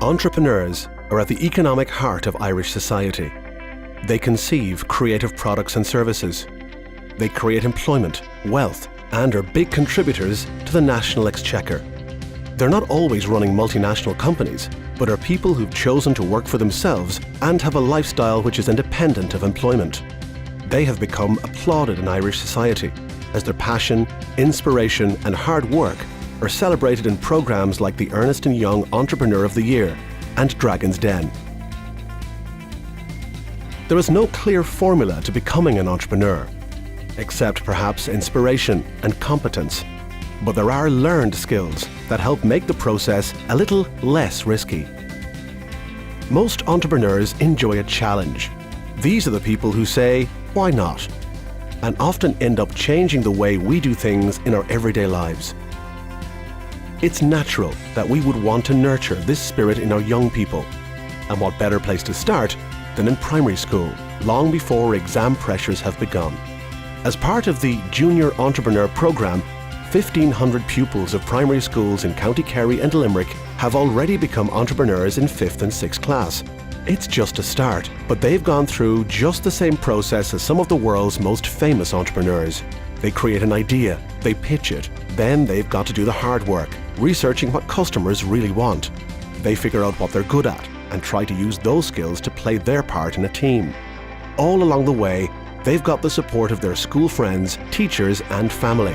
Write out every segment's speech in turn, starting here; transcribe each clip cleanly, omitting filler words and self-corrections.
Entrepreneurs are at the economic heart of Irish society. They conceive creative products and services. They create employment, wealth, and are big contributors to the national exchequer. They're not always running multinational companies, but are people who've chosen to work for themselves and have a lifestyle which is independent of employment. They have become applauded in Irish society as their passion, inspiration, and hard work are celebrated in programmes like the Ernst & Young Entrepreneur of the Year and Dragon's Den. There is no clear formula to becoming an entrepreneur, except perhaps inspiration and competence. But there are learned skills that help make the process a little less risky. Most entrepreneurs enjoy a challenge. These are the people who say, why not? And often end up changing the way we do things in our everyday lives. It's natural that we would want to nurture this spirit in our young people. And what better place to start than in primary school, long before exam pressures have begun. As part of the Junior Entrepreneur Programme, 1,500 pupils of primary schools in County Kerry and Limerick have already become entrepreneurs in 5th and 6th class. It's just a start, but they've gone through just the same process as some of the world's most famous entrepreneurs. They create an idea, they pitch it, then they've got to do the hard work, researching what customers really want. They figure out what they're good at and try to use those skills to play their part in a team. All along the way, they've got the support of their school friends, teachers and family.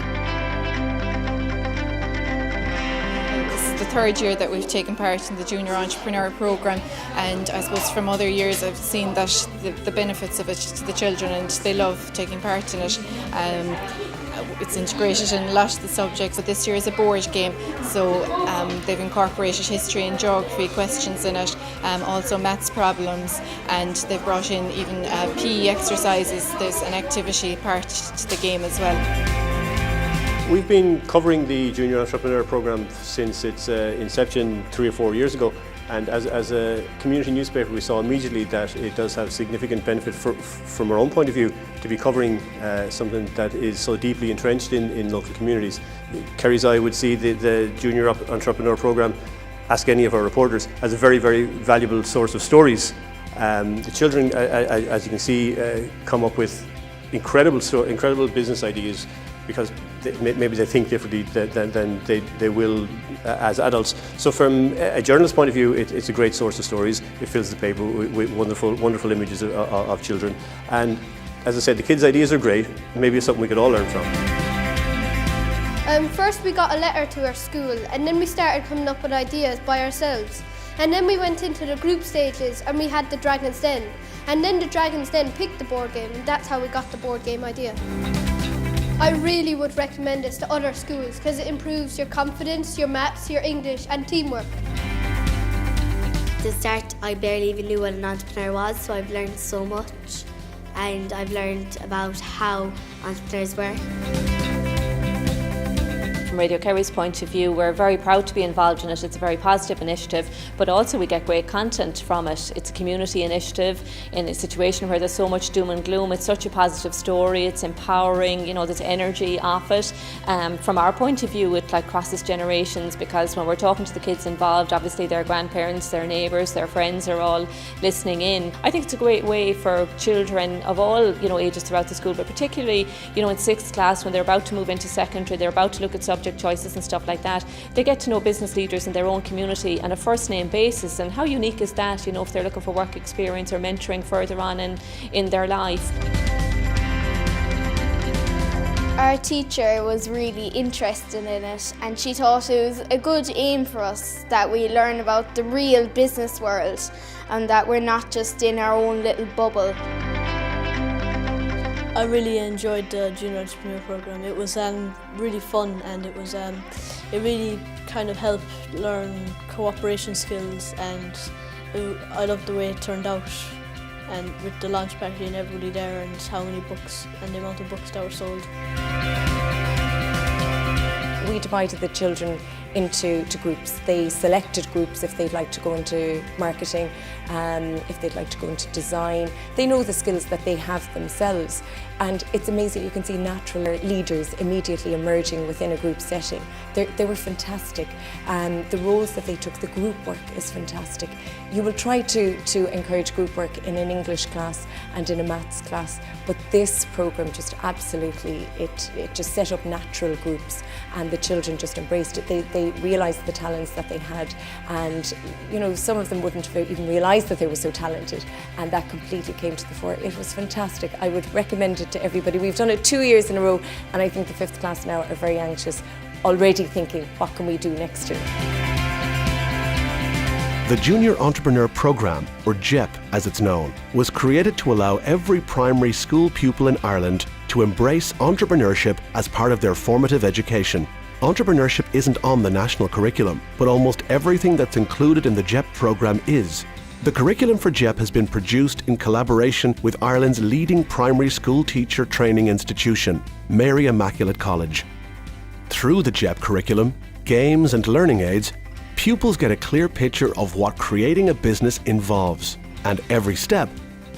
This is the third year that we've taken part in the Junior Entrepreneur Programme, and I suppose from other years I've seen that the benefits of it to the children, and they love taking part in it. It's integrated in a lot of the subjects, but this year is a board game, so they've incorporated history and geography questions in it, also maths problems, and they've brought in even PE exercises. There's an activity part to the game as well. We've been covering the Junior Entrepreneur Programme since its inception 3 or 4 years ago. And as a community newspaper, we saw immediately that it does have significant benefit from our own point of view to be covering something that is so deeply entrenched in local communities. Kerry's Eye would see the Junior Entrepreneur Programme, ask any of our reporters, as a very, very valuable source of stories. The children, as you can see, come up with incredible business ideas, because maybe they think differently than they will as adults. So from a journalist's point of view, it's a great source of stories. It fills the paper with wonderful images of children. And as I said, the kids' ideas are great. Maybe it's something we could all learn from. First we got a letter to our school, and then we started coming up with ideas by ourselves. And then we went into the group stages and we had the Dragon's Den. And then the Dragon's Den picked the board game, and that's how we got the board game idea. I really would recommend this to other schools because it improves your confidence, your maths, your English and teamwork. At the start, I barely even knew what an entrepreneur was, so I've learned so much, and I've learned about how entrepreneurs work. From Radio Kerry's point of view, we're very proud to be involved in it. It's a very positive initiative, but also we get great content from it. It's a community initiative in a situation where there's so much doom and gloom. It's such a positive story. It's empowering, you know, there's energy off it. From our point of view, it crosses generations, because when we're talking to the kids involved, obviously their grandparents, their neighbours, their friends are all listening in. I think it's a great way for children of all, ages throughout the school, but particularly, in 6th class, when they're about to move into secondary, they're about to look at subject choices and stuff like that. They get to know business leaders in their own community on a first name basis, and how unique is that, if they're looking for work experience or mentoring further on in their life. Our teacher was really interested in it, and she thought it was a good aim for us that we learn about the real business world and that we're not just in our own little bubble. I really enjoyed the Junior Entrepreneur Programme. It was really fun, and it really kind of helped learn cooperation skills, and I loved the way it turned out, and with the launch party and everybody there, and how many books and the amount of books that were sold. We divided the children into groups. They selected groups if they'd like to go into marketing, if they'd like to go into design. They know the skills that they have themselves, and it's amazing. You can see natural leaders immediately emerging within a group setting. They were fantastic. The roles that they took, the group work is fantastic. You will try to encourage group work in an English class and in a maths class, but this programme just absolutely, it just set up natural groups, and the children just embraced it. They realised the talents that they had, and you know, some of them wouldn't have even realised that they were so talented, and that completely came to the fore. It was fantastic. I would recommend it to everybody. We've done it 2 years in a row, and I think the 5th class now are very anxious, already thinking, what can we do next year? The Junior Entrepreneur Programme, or JEP as it's known, was created to allow every primary school pupil in Ireland to embrace entrepreneurship as part of their formative education. Entrepreneurship isn't on the national curriculum, but almost everything that's included in the JEP programme is. The curriculum for JEP has been produced in collaboration with Ireland's leading primary school teacher training institution, Mary Immaculate College. Through the JEP curriculum, games and learning aids, pupils get a clear picture of what creating a business involves, and every step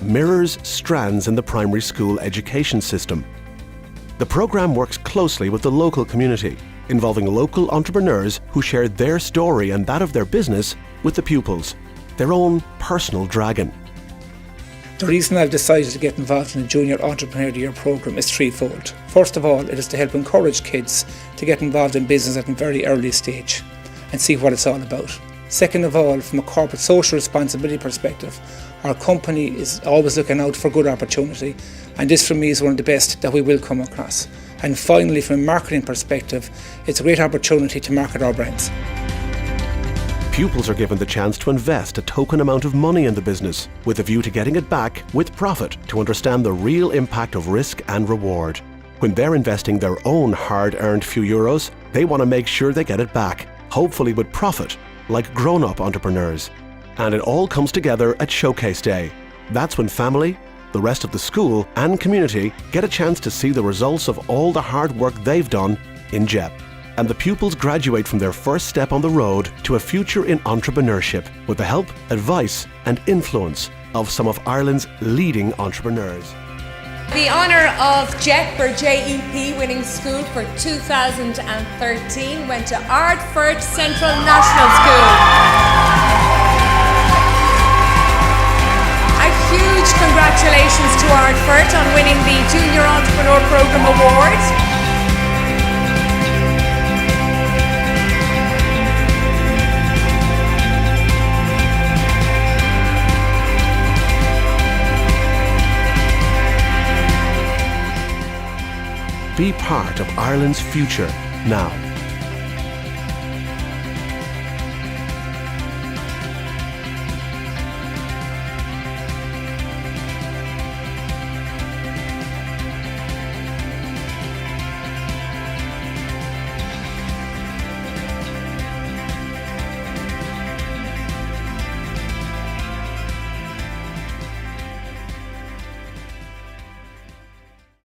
mirrors strands in the primary school education system. The programme works closely with the local community, involving local entrepreneurs who share their story and that of their business with the pupils, their own personal dragon. The reason I've decided to get involved in the Junior Entrepreneur of the Year programme is threefold. First of all, it is to help encourage kids to get involved in business at a very early stage and see what it's all about. Second of all, from a corporate social responsibility perspective, our company is always looking out for good opportunity, and this for me is one of the best that we will come across. And finally, from a marketing perspective, it's a great opportunity to market our brands. Pupils are given the chance to invest a token amount of money in the business, with a view to getting it back with profit, to understand the real impact of risk and reward. When they're investing their own hard-earned few euros, they want to make sure they get it back, hopefully with profit, like grown-up entrepreneurs. And it all comes together at Showcase Day. That's when family, the rest of the school and community get a chance to see the results of all the hard work they've done in JEP. And the pupils graduate from their first step on the road to a future in entrepreneurship with the help, advice and influence of some of Ireland's leading entrepreneurs. The honour of JEP or JEP winning school for 2013 went to Ardfert Central National School. A huge congratulations to Ardfert on winning the Junior Entrepreneur Programme Award. Be part of Ireland's future now.